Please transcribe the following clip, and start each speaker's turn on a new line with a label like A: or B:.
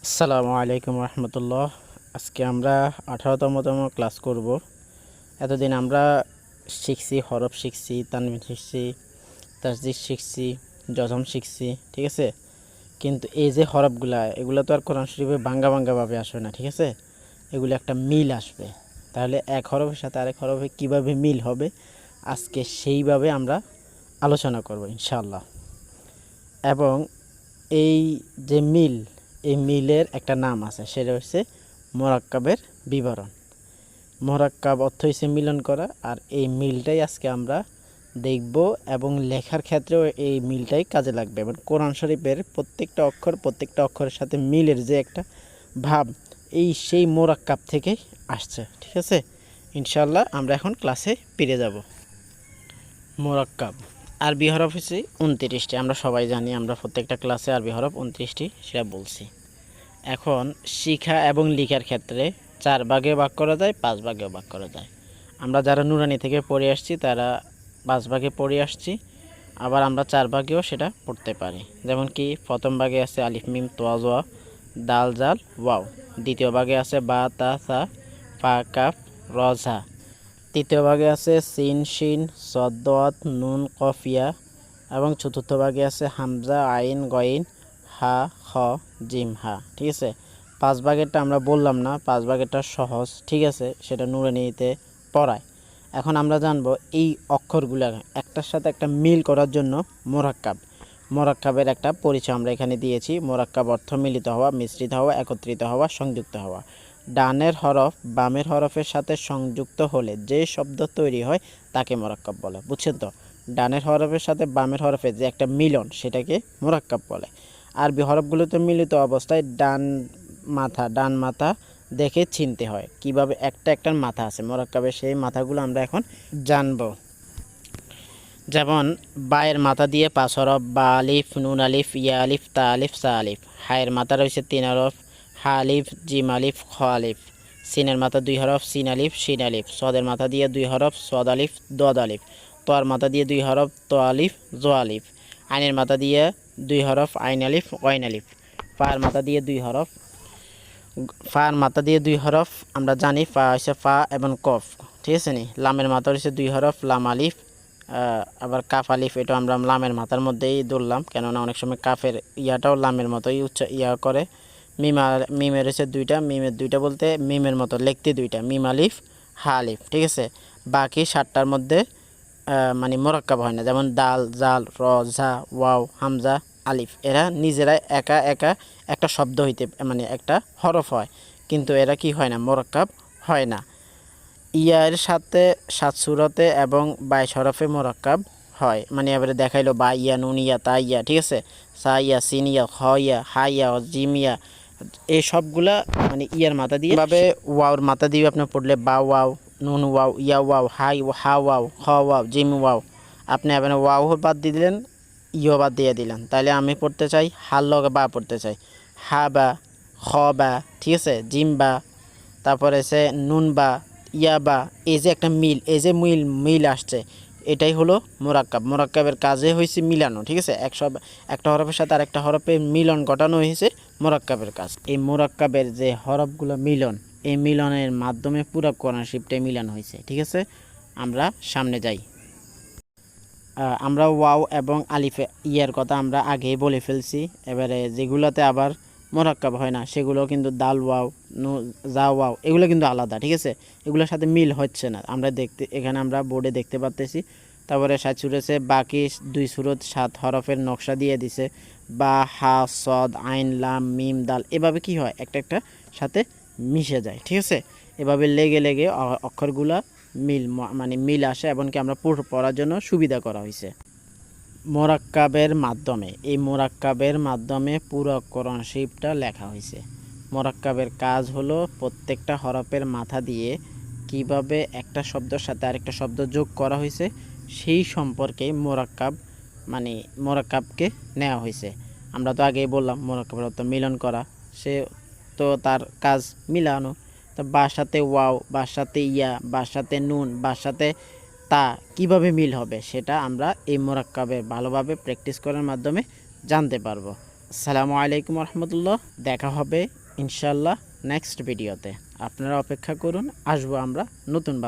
A: আসসালামু আলাইকুম রহমতুল্লাহ। আজকে আমরা 18তম ক্লাস করব। এতদিন আমরা শিখছি, হরফ শিখছি, তানবিন শিখছি, তাসদিদ শিখছি, জজম শিখছি, ঠিক আছে। কিন্তু এই যে হরফগুলা, এগুলো তো আর কোরআন শরীফে ভাঙ্গা ভাঙ্গাভাবে আসবে না, ঠিক আছে। এগুলো একটা মিল আসবে। তাহলে এক হরফের সাথে আরেক হরফে কীভাবে মিল হবে, আজকে সেইভাবে আমরা আলোচনা করব ইনশাআল্লাহ। এবং এই যে মিল, এই মিলের একটা নাম আছে, সেটা হচ্ছে মোরাক্কাবের বিবরণ। মোরাক্কাব অর্থ হচ্ছে মিলন করা, আর এই মিলটাই আজকে আমরা দেখব এবং লেখার ক্ষেত্রেও এই মিলটাই কাজে লাগবে। এবং কোরআন শরীফের প্রত্যেকটা অক্ষরের সাথে মিলের যে একটা ভাব, সেই মোরাক্কাব থেকেই আসছে, ঠিক আছে। ইনশাআল্লাহ আমরা এখন ক্লাসে ফিরে যাব। মোরাক্কাব আরবি হরফ হচ্ছে 29টি। আমরা সবাই জানি, আমরা প্রত্যেকটা ক্লাসে আরবি হরফ 29টি সেটা বলছি। এখন শিখা এবং লিখার ক্ষেত্রে 4 ভাগে ভাগ করা যায়, 5 ভাগেও ভাগ করা যায়। আমরা যারা নুরানি থেকে পড়ে আসছি তারা 5 ভাগে পড়ে আসছি, আবার আমরা 4 ভাগেও সেটা পড়তে পারি। যেমন কি প্রথম ভাগে আছে আলিফ মিম তোয়া জোয়া দাল জাল ওয়াও। দ্বিতীয় ভাগে আছে বা তা সা ফা কাফ র ঝা। তৃতীয় ভাগে আছে সিন শিন সদ দত নুন কফ ইয়া। এবং চতুর্থ ভাগে আছে হামজা আইন গইন হা খ জিম হা, ঠিক আছে। 5 ভাগেরটা আমরা বললাম না, 5 ভাগেরটা সহজ, ঠিক আছে, সেটা নুরানিতে পড়ায়। এখন আমরা জানবো এই অক্ষরগুলো একটার সাথে একটা মিল করার জন্য মোরাক্কাবের একটা পরিচয় আমরা এখানে দিয়েছি। মোরাক্কাব অর্থ মিলিত হওয়া, মিশ্রিত হওয়া, একত্রিত হওয়া, সংযুক্ত হওয়া। ডানের হরফ বামের হরফের সাথে সংযুক্ত হলে যে শব্দ তৈরি হয় তাকে মোরাক্কাব বলে, বুঝছেন তো। ডানের হরফের সাথে বামের হরফের যে একটা মিলন, সেটাকে মোরাক্কাব বলে। আরবি হরফগুলোতে মিলিত অবস্থায় ডান মাথা দেখে চিনতে হয় কিভাবে একটা একটার মাথা আছে মোরাক্কাবের, সেই মাথাগুলো আমরা এখন জানব। যেমন বায়ের মাথা দিয়ে 5 হরফ, বা আলিফ নুন আলিফ ইয়া আলিফ তা আলিফ সা আলিফ। হায়ের মাথা রয়েছে 3 হরফ, হা আলিফ জিম আলিফ খ আলিফ। সিনের মাথা 2 হরফ, সিন আলিফ শিন আলিফ। সদের মাথা দিয়ে 2 হরফ, সদ আলিফ দদ আলিফ। তোয়ার মাথা দিয়ে 2 হরফ, তো আলিফ জো আলিফ। আইনের মাথা দিয়ে 2 হরফ, আইন আলিফ ওয়াইন আলিফ। ফার মাথা দিয়ে 2 হরফ, আমরা জানি ফা হচ্ছে ফা এবং কফ, ঠিক আছে নি। লামের মাথা হচ্ছে 2 হরফ, লাম আলিফ আবার কাফ আলিফ। এটা আমরা লামের মাথার মধ্যেই ধরলাম, কেননা অনেক সময় কাফের ইয়াটাও লামের মতোই করে। মিমের হচ্ছে 2টা, মিমের 2টা বলতে মিমের মতো লিখতে 2টা, মিম আলিফ হা আলিফ, ঠিক আছে। বাকি 7টার মধ্যে মানে মোরাক্কাব হয় না, যেমন দাল জাল র ঝা ওয়াও হামজা আলিফ। এরা নিজেরাই একা একা একটা শব্দ হইতে মানে একটা হরফ হয়, কিন্তু এরা কি হয় না, মোরাক্কাব হয় না। ইয়ার সাথে 7 সূরাতে এবং 22 হরফে মোরাক্কাব হয়। মানে এবারে দেখাইলো বা ইয়া নুন ইয়া তা ইয়া, ঠিক আছে, সা ইয়া সিন ইয়া খ ইয়া হা ইয়া জিম ইয়া। এই সবগুলা মানে ইয়ার মাথা দিয়ে ভাবে, ওয়াওর মাথা দিয়ে আপনি পড়লে বা ওয়াও নুন ওয়াও ইয়া ওয়াও হা ওয়াও খ ওয়াও জিম ওয়াও। আপনি এখানে ওয়াও বাদ দিয়ে দিলেন, ইয় বাদ দিয়ে দিলেন। তাহলে আমি পড়তে চাই হার লগে বা পড়তে চাই, হা বা খ বা, ঠিক আছে, জিম বা, তারপরে সে নুন বা ইয়া বা। এই যে একটা মিল, এই যে মিল আসছে, এটাই হলো মোরাক্কাবের কাজে হয়েছে মিলানো, ঠিক আছে। একটা হরফের সাথে আরেকটা হরফের মিলন ঘটানো হয়েছে মোরাক্কাবের কাজ। এই মোরাক্কাবের যে হরফগুলো মিলন, এই মিলনের মাধ্যমে পুরো কোরআন শরীফটাই মিলানো হয়েছে, ঠিক আছে। আমরা সামনে যাই। আমরা ওয়াও এবং আলিফে ইয়ার কথা আমরা আগেই বলে ফেলছি। এবারে যেগুলোতে আবার মোরাক্কাব হয় না, সেগুলো কিন্তু দাল ওয়াও জা ওয়াও, এগুলো কিন্তু আলাদা, ঠিক আছে। এগুলোর সাথে মিল হচ্ছে না, আমরা এখানে আমরা বোর্ডে দেখতে পাচ্ছি। তারপরে 7 সূরাতে বাকি 2 সূরত 7 হরফের নকশা দিয়ে দিছে, বা হা সদ আইন লাম মিম দাল। এভাবে কি হয়, একটা সাথে মিশে যায়, ঠিক আছে। এভাবে লেগে লেগে অক্ষরগুলা মানে মিল আসে, এমনকি আমরা পড়ার জন্য সুবিধা করা হয়েছে এই মোরাক্কাবের মাধ্যমে পুরো কোরআন শরীফটা লেখা হয়েছে। মোরাক্কাবের কাজ হলো প্রত্যেকটা হরফের মাথা দিয়ে কিভাবে একটা শব্দের সাথে আরেকটা শব্দ যোগ করা হয়েছে, সেই সম্পর্কে মোরাক্কাবকে নেওয়া হয়েছে। আমরা তো আগেই বললাম মোরাক্কাবের অর্থ মিলন করা, সে তো তার কাজ মিলানো। তো বার সাথে ওয়াও, বার সাথে ইয়া, বার সাথে নুন, বার সাথে তা কিভাবে মিল হবে, সেটা আমরা এই মোরাক্কাবে ভালোভাবে প্র্যাকটিস করার মাধ্যমে জানতে পারবো। আসসালামু আলাইকুম রহমতুল্লাহ। দেখা হবে ইনশাল্লাহ নেক্সট ভিডিওতে। আপনারা অপেক্ষা করুন, আসবো আমরা নতুন